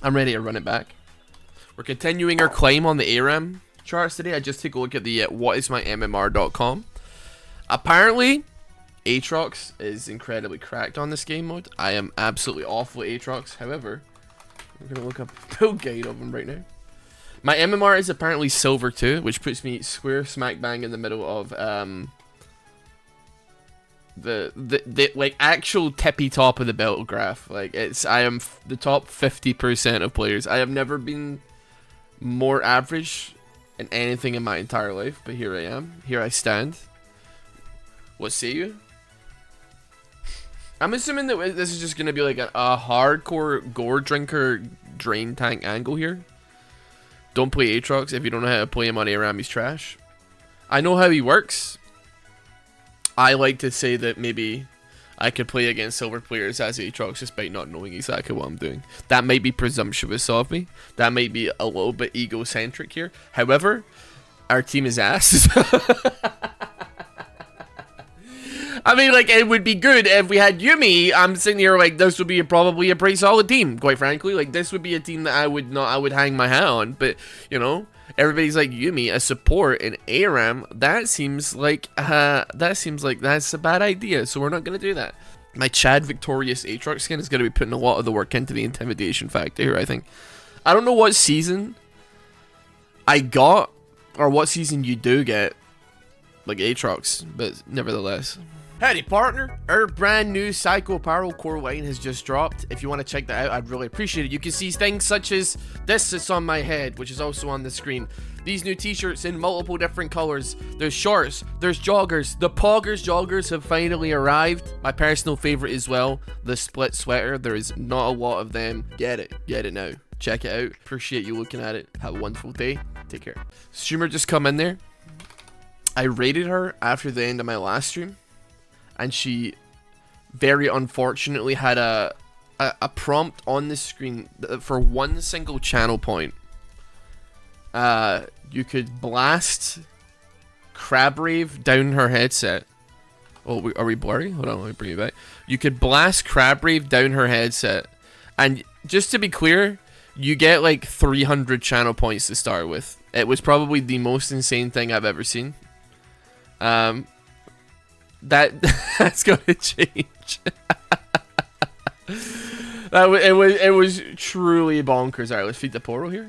I'm ready to run it back. We're continuing our climb on the ARAM charts today. I just took a look at the whatismymmr.com. Apparently, Aatrox is incredibly cracked on this game mode. I am absolutely awful at Aatrox. However, I'm going to look up a build guide of him right now. My MMR is apparently silver 2, which puts me square smack bang in the middle of the like actual tippy top of the belt graph. Like I am the top 50% of players. I have never been more average in anything in my entire life, but here I am. Here I stand. What say you? I'm assuming that this is just gonna be like a hardcore gore drinker drain tank angle here. Don't play Aatrox if you don't know how to play him on ARAM. He's trash. I know how he works. I like to say that maybe I could play against silver players as Aatrox despite not knowing exactly what I'm doing. That might be presumptuous of me. That might be a little bit egocentric here. However, our team is ass. I mean, like, it would be good if we had Yuumi. I'm sitting here like, this would be probably a pretty solid team, quite frankly. Like, this would be a team that I would hang my hat on. But, you know, everybody's like, Yuumi, a support in ARAM, that seems like that's a bad idea. So we're not going to do that. My Chad Victorious Aatrox skin is going to be putting a lot of the work into the intimidation factor here, I think. I don't know what season I got, or what season you do get, like Aatrox, but nevertheless. Howdy partner, our brand new Psycho Apparel core line has just dropped. If you want to check that out, I'd really appreciate it. You can see things such as this that's on my head, which is also on the screen. These new t-shirts in multiple different colors. There's shorts, there's joggers. The Poggers joggers have finally arrived. My personal favorite as well, the split sweater. There is not a lot of them. Get it now. Check it out. Appreciate you looking at it. Have a wonderful day. Take care. Streamer just come in there. I raided her after the end of my last stream. And she very unfortunately had a prompt on the screen for one single channel point. You could blast Crabrave down her headset. Oh, are we blurry? Hold on, let me bring you back. You could blast Crabrave down her headset. And just to be clear, you get like 300 channel points to start with. It was probably the most insane thing I've ever seen. That's gonna change. It was truly bonkers. Alright, let's feed the portal here.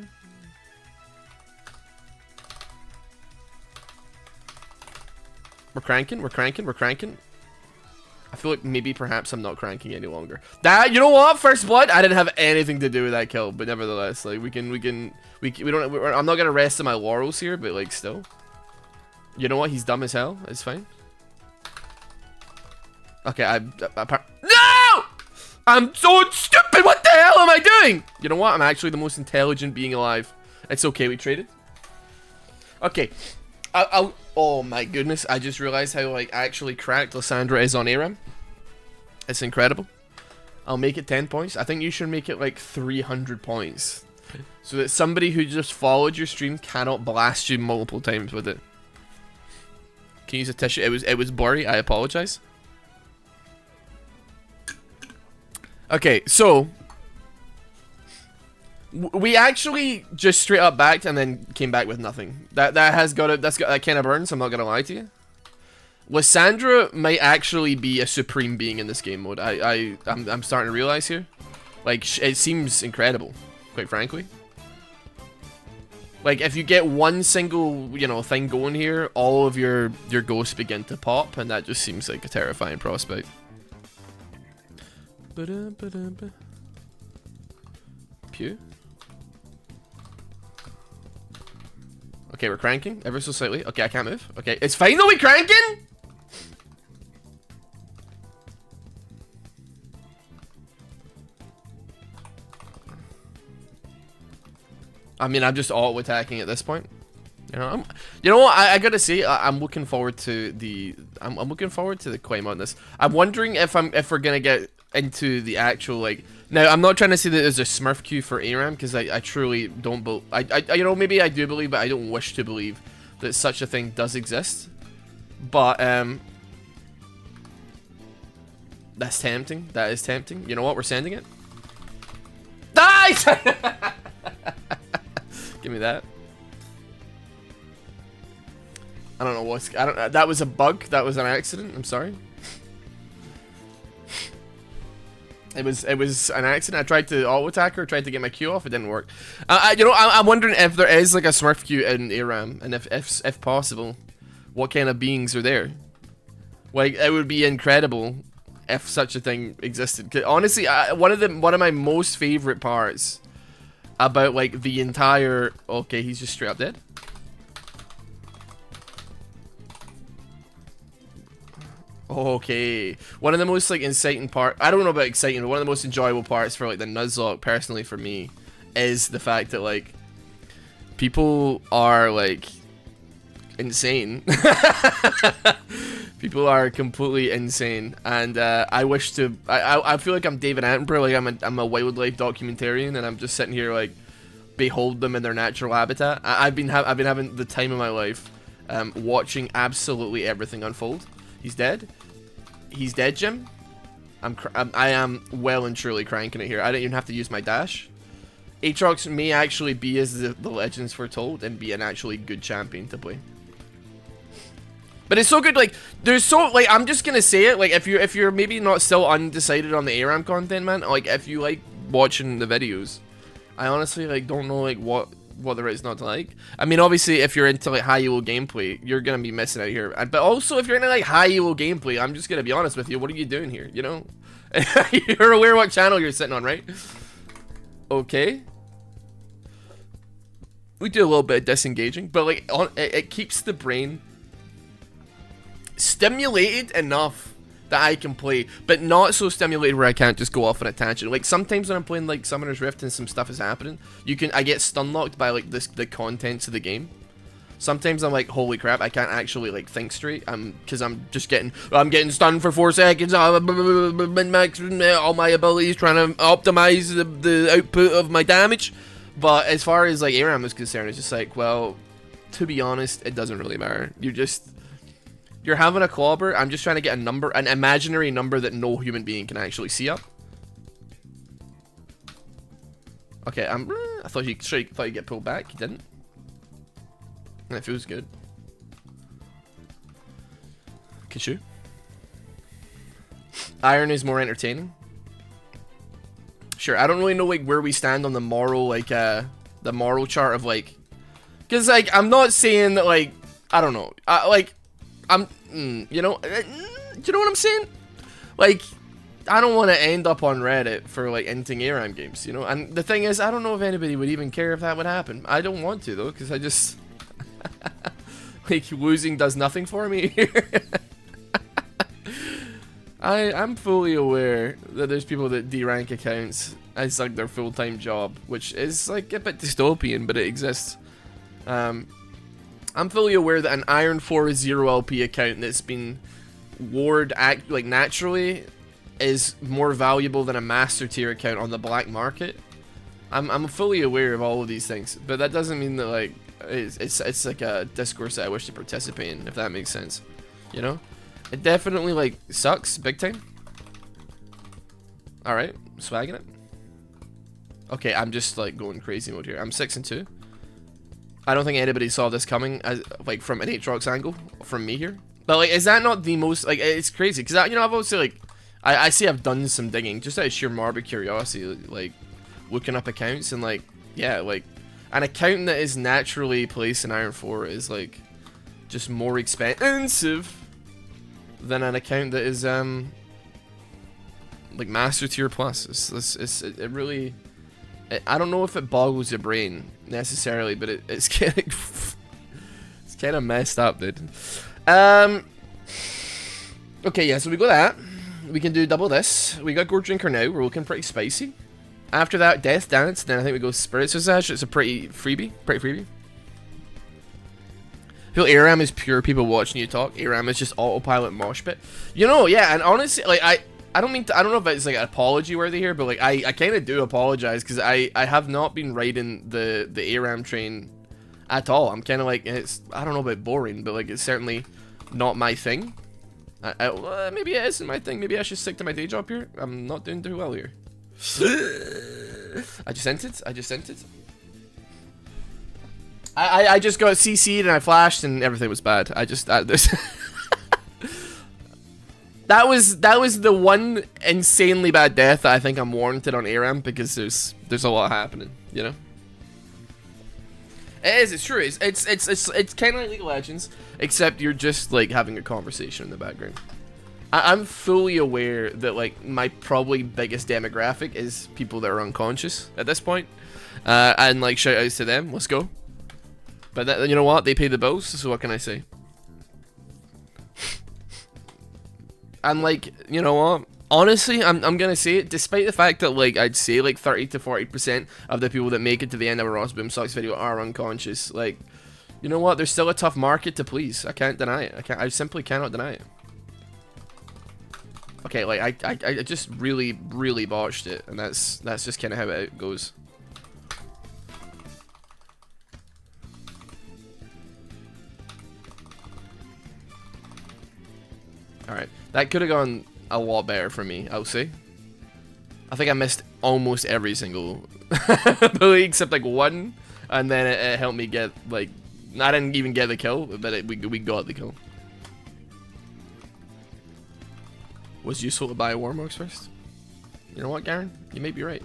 We're cranking. I feel like maybe perhaps I'm not cranking any longer. That, you know what? First blood. I didn't have anything to do with that kill, but nevertheless, like we don't. I'm not gonna rest on my laurels here, but like still. You know what? He's dumb as hell. It's fine. Okay, no! I'm so stupid. What the hell am I doing? You know what? I'm actually the most intelligent being alive. It's okay. We traded. Okay. Oh my goodness. I just realized how like actually cracked Lissandra is on ARAM. It's incredible. I'll make it 10 points. I think you should make it like 300 points. So that somebody who just followed your stream cannot blast you multiple times with it. Can you use a tissue? It was blurry. I apologize. Okay, so we actually just straight up backed and then came back with nothing. That kind of burns. I'm not gonna lie to you. Lissandra might actually be a supreme being in this game mode. I'm starting to realize here. Like it seems incredible, quite frankly. Like if you get one single thing going here, all of your ghosts begin to pop, and that just seems like a terrifying prospect. Pew. Okay, we're cranking ever so slightly. Okay, I can't move. Okay, it's fine though. We cranking. I mean, I'm just auto attacking at this point. You know what? I gotta say, I'm looking forward to the. I'm looking forward to the claim on this. I'm wondering if we're gonna get into the actual like. Now, I'm not trying to say that there's a Smurf queue for ARAM because I truly don't believe. Maybe I do believe, but I don't wish to believe that such a thing does exist. But that's tempting. That is tempting. You know what? We're sending it. Ah, Nice! Give me that. I don't know what's... that was a bug. That was an accident. I'm sorry. It was an accident. I tried to auto-attack her, tried to get my Q off. It didn't work. You know, I'm wondering if there is like a Smurf Q in ARAM, and if possible, what kind of beings are there? Like, it would be incredible if such a thing existed. 'Cause honestly, one of my most favorite parts about like the entire... Okay, he's just straight up dead. Okay, one of the most like exciting part, I don't know about exciting, but one of the most enjoyable parts for like the Nuzlocke, personally for me, is the fact that like people are like insane. People are completely insane, and I wish to. I feel like I'm David Attenborough, like I'm a wildlife documentarian, and I'm just sitting here like behold them in their natural habitat. I've been having the time of my life, watching absolutely everything unfold. He's dead. He's dead, Jim. I am well and truly cranking it here. I don't even have to use my dash. Aatrox may actually be as the legends foretold and be an actually good champion to play. But it's so good, like, there's so, like, I'm just gonna say it, like, if you're maybe not still undecided on the ARAM content, man, like, if you like watching the videos, I honestly, like, don't know, like, what there is not to like. I mean, obviously, if you're into, like, high elo gameplay, you're gonna be missing out here. But also, if you're into, like, high elo gameplay, I'm just gonna be honest with you, what are you doing here, you know? You're aware what channel you're sitting on, right? Okay. We do a little bit of disengaging, but, like, it keeps the brain stimulated enough that I can play, but not so stimulated where I can't just go off on a tangent. Like, sometimes when I'm playing, like, Summoner's Rift and some stuff is happening, I get stun locked by, like, the contents of the game. Sometimes I'm like, holy crap, I can't actually, like, think straight, because I'm getting stunned for 4 seconds, min-max all my abilities, trying to optimize the output of my damage. But as far as, like, ARAM is concerned, it's just like, well, to be honest, it doesn't really matter. You're having a clobber. I'm just trying to get a number, an imaginary number that no human being can actually see up. Okay, I thought you get pulled back. You didn't. That feels good. Kishu. Iron is more entertaining. Sure, I don't really know like where we stand on the moral, like the moral chart of like, because like I'm not saying that like I don't know, like. You know what I'm saying? Like, I don't want to end up on Reddit for, like, ending ARAM games, you know? And the thing is, I don't know if anybody would even care if that would happen. I don't want to, though, because I just... like, losing does nothing for me here. I'm fully aware that there's people that D-rank accounts as, like, their full-time job, which is, like, a bit dystopian, but it exists. I'm fully aware that an Iron 4 0 LP account that's been ward like naturally is more valuable than a master tier account on the black market. I'm fully aware of all of these things, but that doesn't mean that like it's like a discourse that I wish to participate in, if that makes sense. You know, it definitely like sucks big time. All right, swagging it. Okay, I'm just like going crazy mode here. I'm 6-2. I don't think anybody saw this coming, as like from an Aatrox angle from me here. But like, is that not the most like? It's crazy because you know I've obviously like, I see I've done some digging just out of sheer morbid curiosity, like looking up accounts and like yeah, like an account that is naturally placed in Iron 4 is like just more expensive than an account that is like Master Tier Plus. It really. I don't know if it boggles your brain necessarily, but it's kind of it's kind of messed up, dude. Okay, yeah, so we got that. We can do double this. We got Gourd Drinker now. We're looking pretty spicy. After that, Death Dance. Then I think we go Spirit Visage. It's a pretty freebie. I feel ARAM is pure people watching you talk. ARAM is just autopilot mosh pit. You know, yeah, and honestly, like I don't know if it's like an apology worthy here, but like I kind of do apologize because I have not been riding the ARAM train at all. I'm kind of like I don't know about boring, but like it's certainly not my thing. Maybe it isn't my thing. Maybe I should stick to my day job here. I'm not doing too well here. I just sent it. I just sent it. I just got CC'd and I flashed and everything was bad. I just this. That was the one insanely bad death that I think I'm warranted on ARAM because there's a lot happening, you know. It is. It's true. It's kind of like League of Legends, except you're just like having a conversation in the background. I'm fully aware that like my probably biggest demographic is people that are unconscious at this point, and like shout outs to them. Let's go. But that, you know what? They pay the bills. So what can I say? And like, you know what? Honestly, I'm gonna say it, despite the fact that like I'd say like 30 to 40% of the people that make it to the end of a RossBoomsocks video are unconscious. Like, you know what? There's still a tough market to please. I can't deny it. I simply cannot deny it. Okay, like I just really botched it, and that's just kind of how it goes. Alright, that could have gone a lot better for me, I'll say. I think I missed almost every single ability except like one, and then it helped me get, like, I didn't even get the kill, but we got the kill. Was useful to buy Warmogs first? You know what, Garen? You may be right.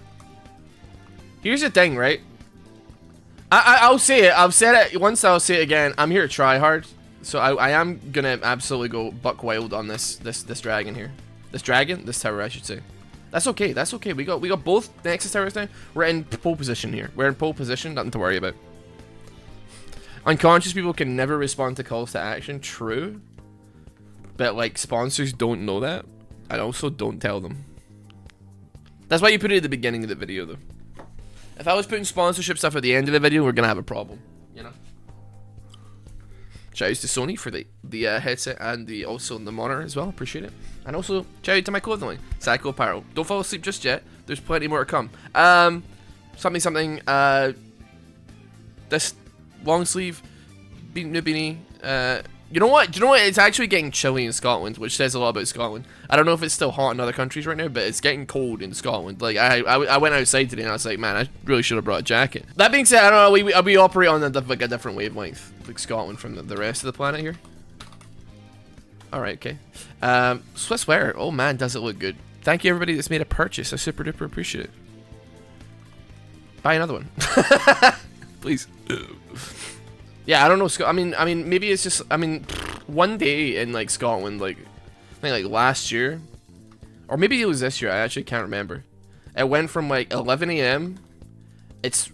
Here's the thing, right? I'll say it. I've said it once, I'll say it again. I'm here to try hard. So I am gonna absolutely go buck wild on this dragon here. This tower, I should say. That's okay. That's okay. We got both Nexus towers now. We're in pole position here. We're in pole position. Nothing to worry about. Unconscious people can never respond to calls to action. True. But like sponsors don't know that, and also don't tell them. That's why you put it at the beginning of the video, though. If I was putting sponsorship stuff at the end of the video, we're gonna have a problem. You know. Shout out to Sony for the headset and also the monitor as well. Appreciate it. And also shout out to my clothing line, Psycho Apparel. Don't fall asleep just yet. There's plenty more to come. Something. This long sleeve beanie. You know what? It's actually getting chilly in Scotland, which says a lot about Scotland. I don't know if it's still hot in other countries right now, but it's getting cold in Scotland. Like I went outside today and I was like, man, I really should have brought a jacket. That being said, I don't know. We operate on like a different wavelength, like Scotland from the rest of the planet here. All right, okay. Swiss wear. Oh man, does it look good? Thank you everybody that's made a purchase. I super duper appreciate it. Buy another one, please. Yeah, I don't know. I mean, maybe it's just. I mean, one day in like Scotland, like I think like last year, or maybe it was this year. I actually can't remember. It went from like 11 AM, it's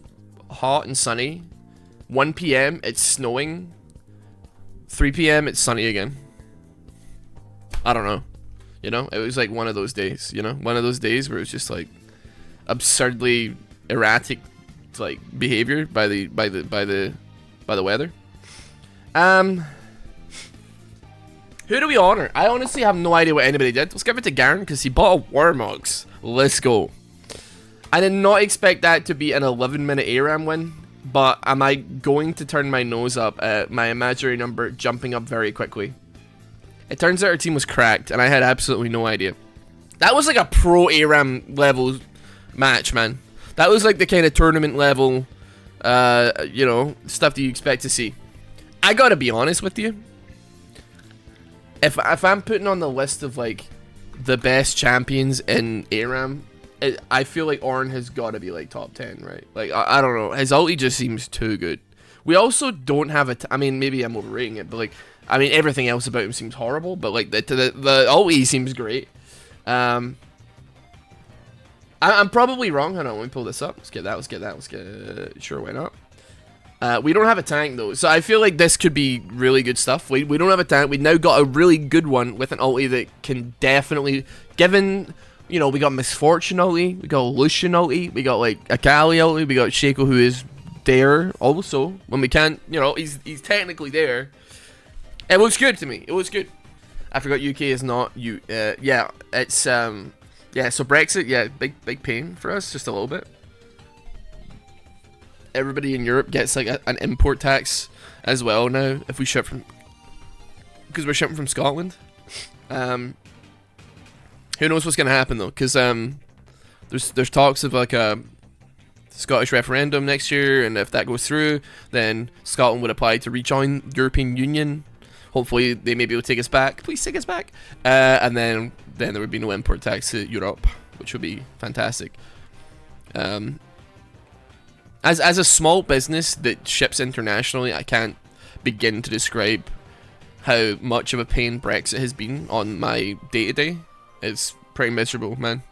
hot and sunny. 1 PM, it's snowing. 3 PM, it's sunny again. I don't know. You know, it was like one of those days. You know, one of those days where it's just like absurdly erratic, like behavior by the weather. Who do we honor? I honestly have no idea what anybody did. Let's give it to Garen because he bought a Warmogs. Let's go. I did not expect that to be an 11-minute ARAM win, but am I going to turn my nose up at my imaginary number jumping up very quickly? It turns out our team was cracked and I had absolutely no idea. That was like a pro ARAM level match, man. That was like the kind of tournament level you know, stuff that you expect to see. I gotta be honest with you. If I'm putting on the list of like the best champions in ARAM, I feel like Ornn has got to be like top 10, right? Like I don't know, his ulti just seems too good. We also don't have a. I mean, maybe I'm overrating it, but like, I mean, everything else about him seems horrible. But like the ulti seems great. I'm probably wrong. Hold on, let me pull this up. Let's get that. Sure, why not? We don't have a tank though, so I feel like this could be really good stuff. We don't have a tank. We now got a really good one with an ulti that can definitely, given, you know, we got Misfortune ulti, we got Lucian ulti, we got like Akali ulti, we got Shaco who is there also when we can't, you know, he's technically there. It looks good to me. It looks good. I forgot UK is not you. Yeah, it's yeah. So Brexit, yeah, big pain for us, just a little bit. Everybody in Europe gets like an import tax as well now if we ship from, because we're shipping from Scotland. Who knows what's gonna happen though? Because there's talks of like a Scottish referendum next year, and if that goes through, then Scotland would apply to rejoin the European Union. Hopefully, they may be able to take us back. Please take us back. And then there would be no import tax to Europe, which would be fantastic. As a small business that ships internationally, I can't begin to describe how much of a pain Brexit has been on my day-to-day. It's pretty miserable, man.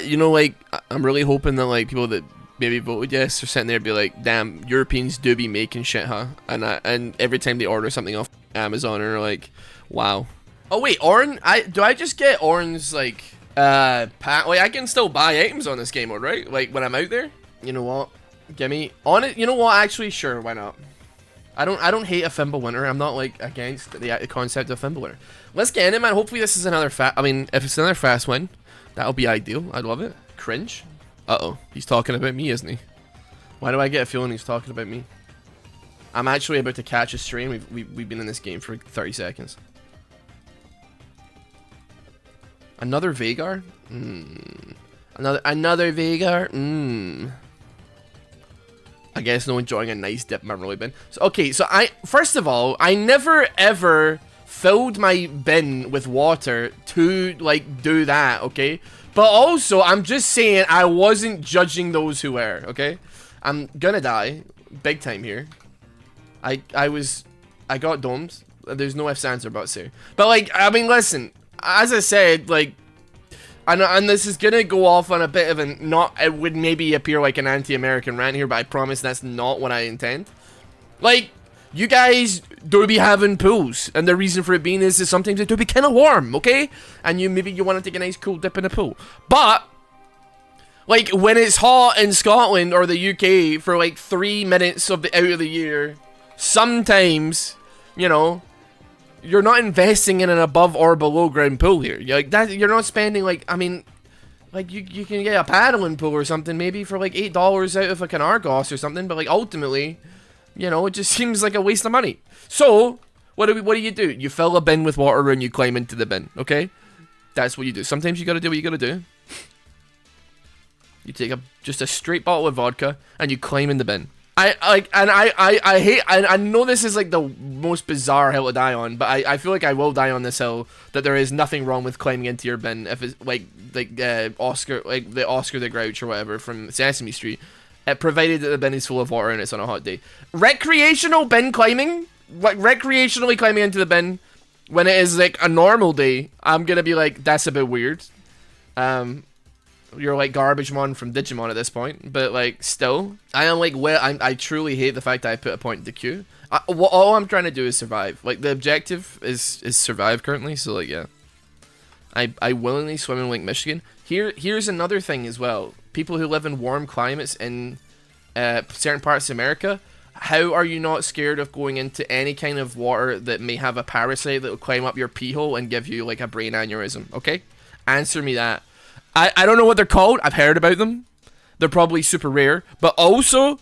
You know, like, I'm really hoping that, like, people that maybe voted yes are sitting there and be like, damn, Europeans do be making shit, huh? And every time they order something off Amazon, are like, wow. Oh wait, Oren, do I just get Oren's, like, wait, I can still buy items on this game mode, right? Like, when I'm out there? You know what? Give me on it. You know what? Actually, sure, why not? I don't hate a Fimble winner. I'm not like against the concept of Fimble winner. Let's get in it, man. Hopefully this is another I mean, if it's another fast win, that'll be ideal. I'd love it. Cringe. Uh-oh. He's talking about me, isn't he? Why do I get a feeling he's talking about me? I'm actually about to catch a stream. We've been in this game for 30 seconds. Another Vagar? Another Vagar? I guess no enjoying a nice dip in my rolling bin. So, okay, so first of all, I never ever filled my bin with water to, like, do that, okay? But also, I'm just saying I wasn't judging those who were, okay? I'm gonna die, big time here. I got domed. There's no ifs, ands, or buts here. But, like, I mean, listen, as I said, like, and this is gonna go off on a bit of it would maybe appear like an anti-American rant here, but I promise that's not what I intend. Like, you guys do be having pools, and the reason for it being is sometimes it do be kind of warm, okay? And maybe you want to take a nice cool dip in a pool. But, like, when it's hot in Scotland or the UK for like 3 minutes out of the year, sometimes, you know, you're not investing in an above or below ground pool here. You're not spending, like, I mean, like, you can get a paddling pool or something maybe for like $8 out of like an Argos or something, but like ultimately, you know, it just seems like a waste of money. So what do you do? You fill a bin with water and you climb into the bin, okay? That's what you do. Sometimes you gotta do what you gotta do. You take just a straight bottle of vodka and you climb in the bin. I know this is like the most bizarre hill to die on, but I feel like I will die on this hill, that there is nothing wrong with climbing into your bin if it's like Oscar, like the Oscar the Grouch or whatever from Sesame Street, provided that the bin is full of water and it's on a hot day. Recreational bin climbing, like recreationally climbing into the bin when it is like a normal day, I'm gonna be like, that's a bit weird. You're like Garbagemon from Digimon at this point, but like still, I am like, well, I truly hate the fact that I put a point in the queue. All I'm trying to do is survive. Like the objective is survive currently, so like yeah, I willingly swim in Lake Michigan. Here's another thing as well. People who live in warm climates in certain parts of America, how are you not scared of going into any kind of water that may have a parasite that will climb up your pee hole and give you like a brain aneurysm? Okay, answer me that. I don't know what they're called. I've heard about them. They're probably super rare. But also,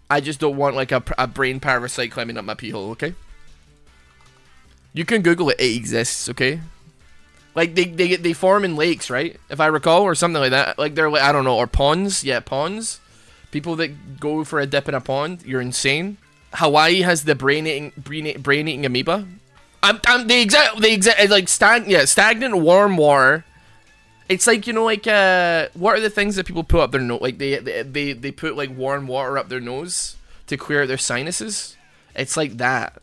I just don't want like a brain parasite climbing up my pee hole, okay? You can Google it. It exists, okay? Like, they form in lakes, right? If I recall, or something like that. Like, they're like, I don't know, or ponds. Yeah, ponds. People that go for a dip in a pond, you're insane. Hawaii has the brain-eating amoeba. Like, stagnant warm water. It's like, you know, like, what are the things that people put up their nose? Like, they put, like, warm water up their nose to clear out their sinuses. It's like that.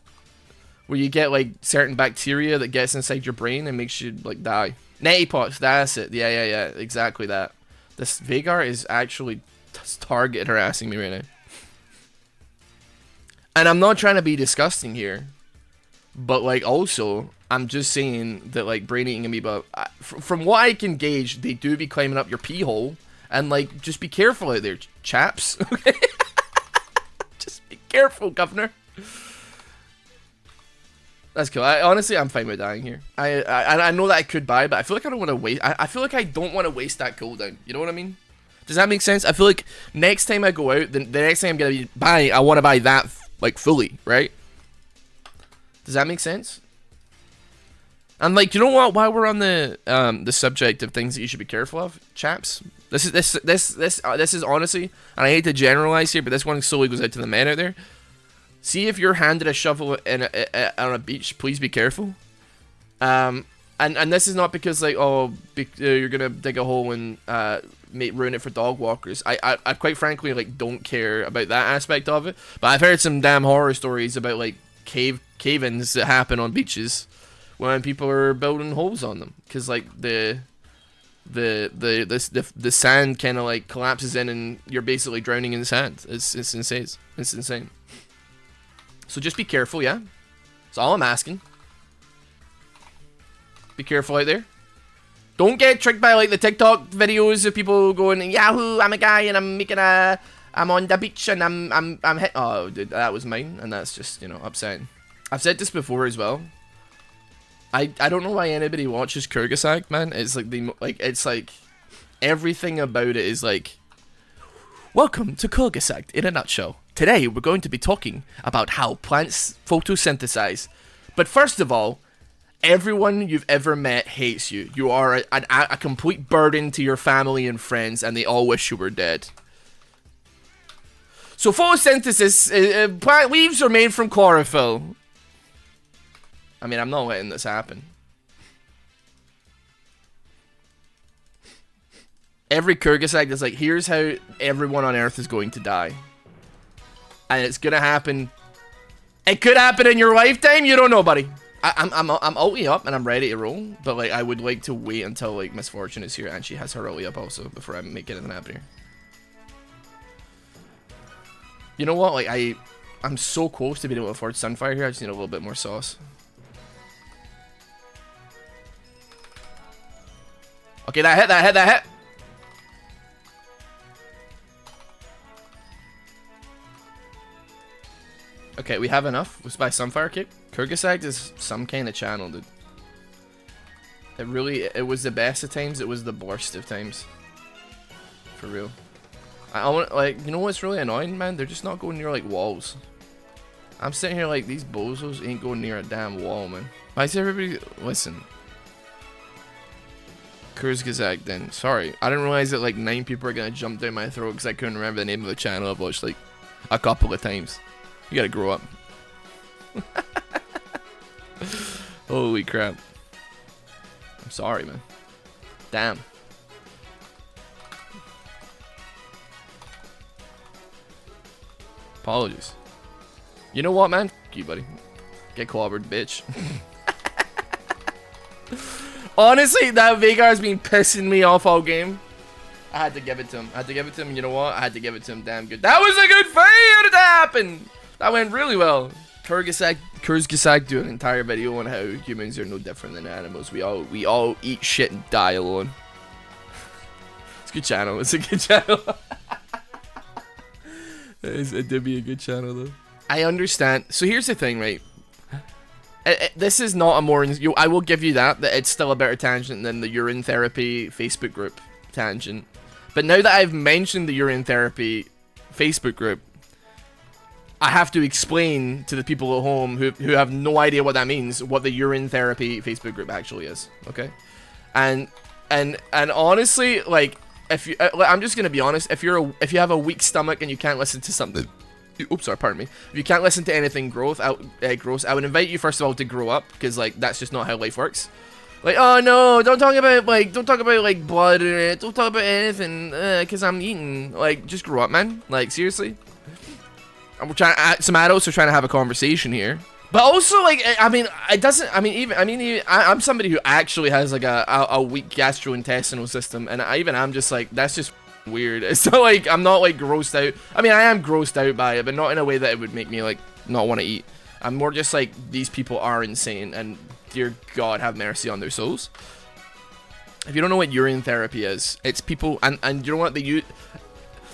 Where you get, like, certain bacteria that gets inside your brain and makes you, like, die. Neti pots, that's it. Yeah, exactly that. This Vagar is actually target harassing me right now. And I'm not trying to be disgusting here. But, like, also, I'm just saying that, like, brain-eating amoeba, from what I can gauge, they do be climbing up your pee hole. And, like, just be careful out there, chaps. Okay? Just be careful, governor. That's cool. Honestly, I'm fine with dying here. I know that I could buy, but I feel like I don't want to waste... I feel like I don't want to waste that cooldown. You know what I mean? Does that make sense? I feel like next time I go out, the next thing I'm going to be buying, I want to buy that, like, fully, right? Does that make sense? And like, you know what? While we're on the subject of things that you should be careful of, chaps, This is honestly, and I hate to generalize here, but this one solely goes out to the men out there. See if you're handed a shovel on a beach, please be careful. And this is not because like, oh, you're gonna dig a hole and ruin it for dog walkers. I quite frankly like don't care about that aspect of it. But I've heard some damn horror stories about like cave-ins that happen on beaches when people are building holes on them, because like the sand kind of like collapses in and you're basically drowning in the sand. It's insane. It's insane. So just be careful, yeah. That's all I'm asking. Be careful out there. Don't get tricked by like the TikTok videos of people going, Yahoo, I'm a guy and I'm on the beach and I'm hit. Oh, dude, that was mine, and that's just, you know, upsetting. I've said this before as well. I don't know why anybody watches Kyrgyzstan, man. It's like everything about it is like, welcome to Kyrgyzstan in a nutshell. Today we're going to be talking about how plants photosynthesize. But first of all, everyone you've ever met hates you. You are a complete burden to your family and friends, and they all wish you were dead. So photosynthesis, plant leaves are made from chlorophyll. I mean, I'm not letting this happen. Every Kyrgyzstan is like, here's how everyone on Earth is going to die. And it's gonna happen. It could happen in your lifetime, you don't know, buddy. I'm ulti up and I'm ready to roll, but like I would like to wait until like Misfortune is here and she has her ulti up also before I make anything happen here. You know what? Like I'm so close to being able to afford Sunfire here. I just need a little bit more sauce. Okay, that hit. Okay, we have enough. Let's buy Sunfire Kick. Kyrgyzstan is some kind of channel, dude. It was the best of times, it was the worst of times. For real. I want, like, you know what's really annoying, man? They're just not going near, like, walls. I'm sitting here like, these bozos ain't going near a damn wall, man. Why is everybody... Listen. Kyrgyzstan, then. Sorry. I didn't realize that, like, 9 people are gonna jump down my throat because I couldn't remember the name of the channel I've watched, like, a couple of times. You gotta grow up. Holy crap. I'm sorry, man. Damn. Apologies. You know what, man? F you, buddy. Get clobbered, bitch. Honestly, that Veigar's been pissing me off all game. I had to give it to him. You know what? I had to give it to him damn good. That was a good fight. How did that happen? That went really well. Kyrgyzstan do an entire video on how humans are no different than animals. We all eat shit and die alone. It's a good channel. It's a good channel. It did be a good channel though. I understand. So here's the thing, right? This is not a more... I will give you that it's still a better tangent than the urine therapy Facebook group tangent. But now that I've mentioned the urine therapy Facebook group, I have to explain to the people at home who have no idea what that means, what the urine therapy Facebook group actually is. Okay, and honestly, like, if you, I'm just gonna be honest, if you have a weak stomach and you can't listen to something, oops, sorry, pardon me. If you can't listen to anything gross, I would invite you first of all to grow up, because like that's just not how life works. Like, oh no, don't talk about like blood in it, don't talk about anything, cause I'm eating. Like, just grow up, man. Like, seriously. We're trying. Some adults are trying to have a conversation here, but also like, I mean, it doesn't. I mean, I'm somebody who actually has like a weak gastrointestinal system, and I'm just like, that's just weird. It's not like I'm not like grossed out. I mean, I am grossed out by it, but not in a way that it would make me like not want to eat. I'm more just like, these people are insane, and dear God, have mercy on their souls. If you don't know what urine therapy is, it's people, and you know what they use.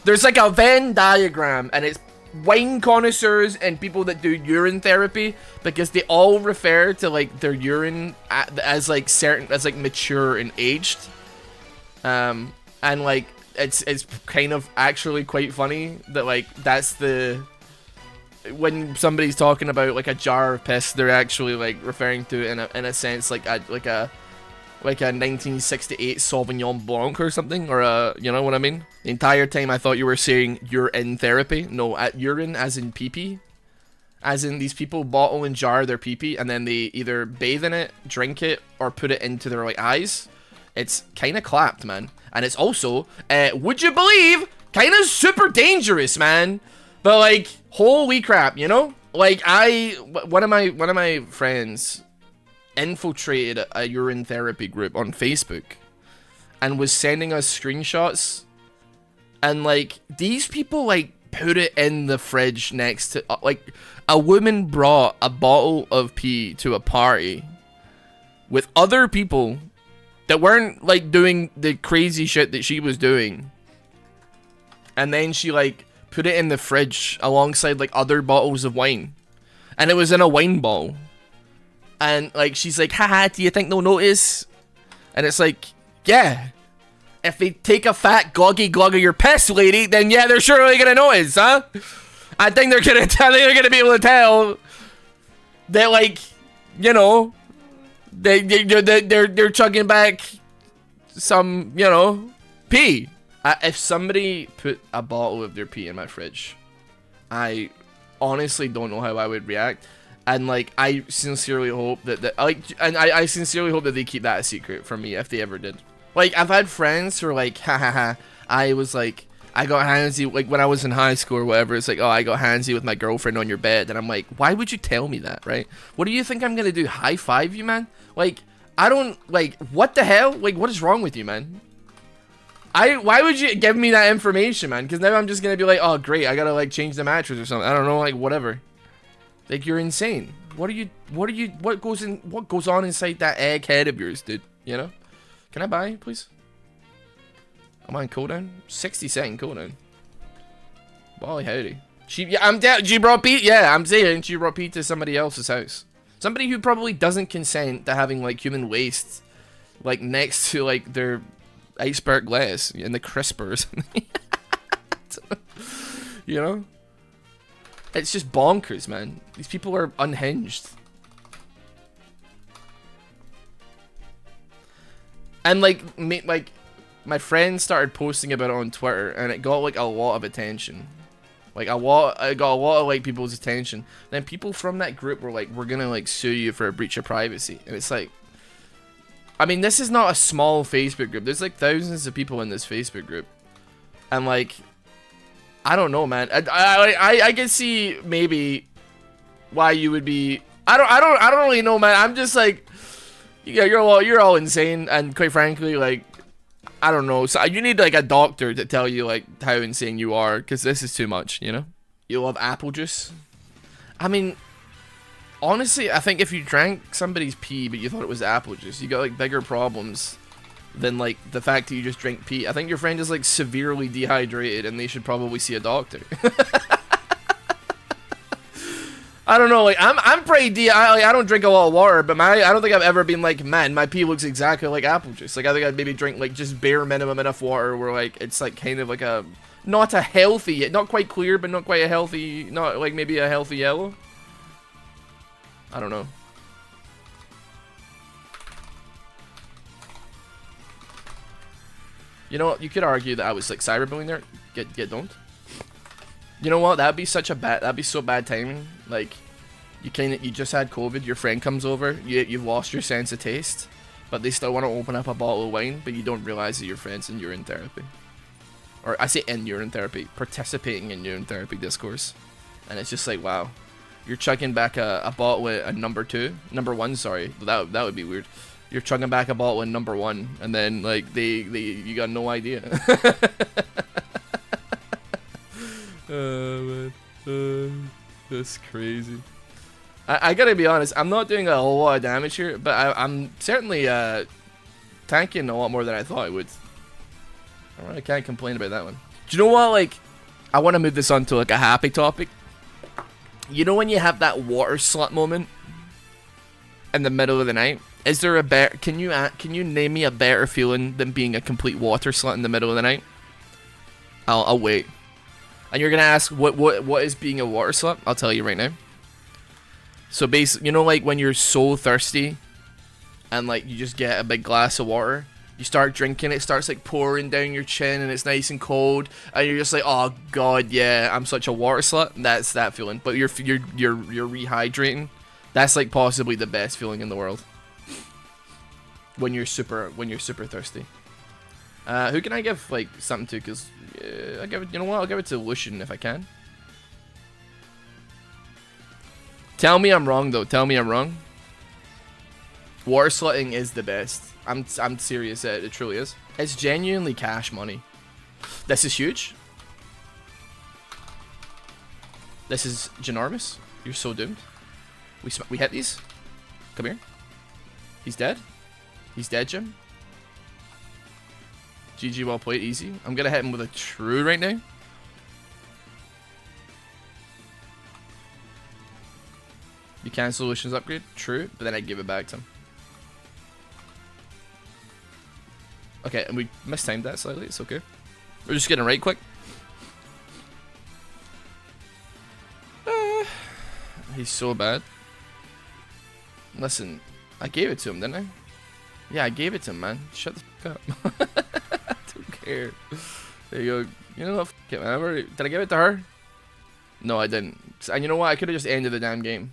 There's like a Venn diagram, and it's wine connoisseurs and people that do urine therapy, because they all refer to like their urine as like mature and aged, and like it's kind of actually quite funny that like that's the, when somebody's talking about like a jar of piss, they're actually like referring to it in a sense like a like a 1968 Sauvignon Blanc or something, or a, you know what I mean? The entire time I thought you were saying you're in therapy. No, at urine as in pee-pee. As in, these people bottle and jar their pee-pee, and then they either bathe in it, drink it, or put it into their, like, eyes. It's kind of clapped, man. And it's also, would you believe, kind of super dangerous, man. But, like, holy crap, you know? Like, one of my friends infiltrated a urine therapy group on Facebook and was sending us screenshots. And, like, these people, like, put it in the fridge next to, like, a woman brought a bottle of pee to a party with other people that weren't, like, doing the crazy shit that she was doing. And then she, like, put it in the fridge alongside, like, other bottles of wine. And it was in a wine bottle. And, like, she's like, haha, do you think they'll notice? And it's like, yeah. If they take a fat gluggy glug of your piss, lady, then yeah, they're surely gonna notice, huh? I think they're gonna be able to tell that, like, you know, they're chugging back some, you know, pee. If somebody put a bottle of their pee in my fridge, I honestly don't know how I would react. And, like, I sincerely hope that I sincerely hope that they keep that a secret from me if they ever did. Like, I've had friends who are like, ha ha ha, I got handsy, like, when I was in high school or whatever. It's like, oh, I got handsy with my girlfriend on your bed. And I'm like, why would you tell me that, right? What do you think I'm gonna do, high five you, man? Like, I don't, like, what the hell? Like, what is wrong with you, man? Why would you give me that information, man? Because now I'm just gonna be like, oh, great, I gotta, like, change the mattress or something. I don't know, like, whatever. Like, you're insane. What goes on inside that egg head of yours, dude? You know? Can I buy, please? I'm on cooldown. 60-second cooldown. Wally howdy. She brought Pete. Yeah, I'm saying she brought Pete to somebody else's house. Somebody who probably doesn't consent to having, like, human waste, like, next to, like, their iceberg glass in the crisper or something. You know? It's just bonkers, man. These people are unhinged. And, like, my friends started posting about it on Twitter, and it got, like, a lot of attention. Like, it got a lot of, like, people's attention. Then people from that group were like, we're gonna, like, sue you for a breach of privacy. And it's like, I mean, this is not a small Facebook group. There's, like, thousands of people in this Facebook group. And, like, I don't know, man. I can see maybe why you would be. I don't really know, man. I'm just like, yeah, you're all insane, and quite frankly, like, I don't know. So you need, like, a doctor to tell you, like, how insane you are, because this is too much, you know? You love apple juice? I mean, honestly, I think if you drank somebody's pee but you thought it was apple juice, you got, like, bigger problems than, like, the fact that you just drink pee. I think your friend is, like, severely dehydrated, and they should probably see a doctor. I don't know, like, I'm pretty I don't drink a lot of water, but I don't think I've ever been like, man, my pee looks exactly like apple juice. Like, I think I'd maybe drink, like, just bare minimum enough water where, like, it's, like, kind of like a, not a healthy, not quite clear, but not quite a healthy, not, like, maybe a healthy yellow. I don't know. You know what, you could argue that I was, like, cyberbullying there. Get don't. You know what? That'd be so bad timing. Like, you just had COVID. Your friend comes over. You've lost your sense of taste, but they still want to open up a bottle of wine. But you don't realize that your friend's in urine therapy, or I say in urine therapy, participating in urine therapy discourse. And it's just like, wow, you're chugging back a bottle with a number one. Sorry, that would be weird. You're chugging back a bottle in number one, and then, like, you got no idea. Man. That's crazy. I gotta be honest, I'm not doing a whole lot of damage here, but I'm certainly tanking a lot more than I thought I would. I really can't complain about that one. Do you know what, like, I want to move this on to, like, a happy topic. You know when you have that water slut moment in the middle of the night? Is there a better, can you name me a better feeling than being a complete water slut in the middle of the night? I'll wait. And you're gonna ask, what is being a water slut? I'll tell you right now. So basically, you know, like, when you're so thirsty and like you just get a big glass of water. You start drinking, it starts like pouring down your chin, and it's nice and cold, and you're just like, oh god, yeah, I'm such a water slut. That's that feeling. But you're rehydrating. That's like possibly the best feeling in the world. When you're super thirsty. Who can I give like something to? Cause I give it. You know what? I'll give it to Lucian if I can. Tell me I'm wrong though. Tell me I'm wrong. Water slutting is the best. I'm serious. It truly is. It's genuinely cash money. This is huge. This is ginormous. You're so doomed. We hit these. Come here. He's dead. He's dead, Jim. GG, well played. Easy. I'm gonna hit him with a true right now. You cancel Lucian's upgrade. True. But then I give it back to him. Okay, and we mistimed that slightly. It's okay. We're just getting right quick. He's so bad. Listen, I gave it to him, didn't I? Yeah, I gave it to him, man. Shut the fuck up. I don't care. There you go. You know what? F it, man. Did I give it to her? No, I didn't. And you know what? I could have just ended the damn game.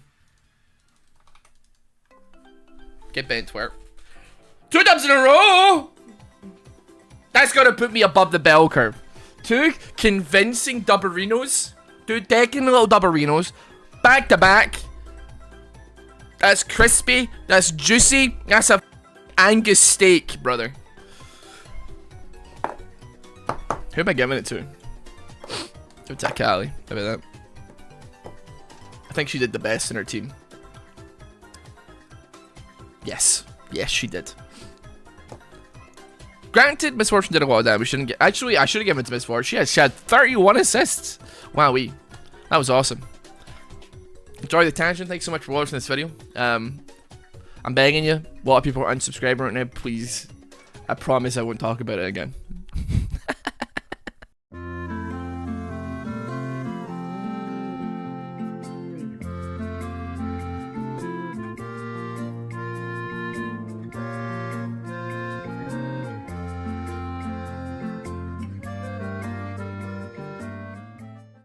Get bent, twerp. 2 dubs in a row! That's gotta put me above the bell curve. 2 convincing dubberinos. 2 decking little dubberinos. Back to back. That's crispy. That's juicy. That's a Angus steak, brother. Who am I giving it to? Give it to Callie. How about that? I think she did the best in her team. Yes. Yes, she did. Granted, Miss Fortune did a lot of damage. Actually, I should have given it to Miss Fortune. She had 31 assists. Wowee. That was awesome. Enjoy the tangent. Thanks so much for watching this video. I'm begging you. A lot of people are unsubscribing right now. Please. I promise I won't talk about it again.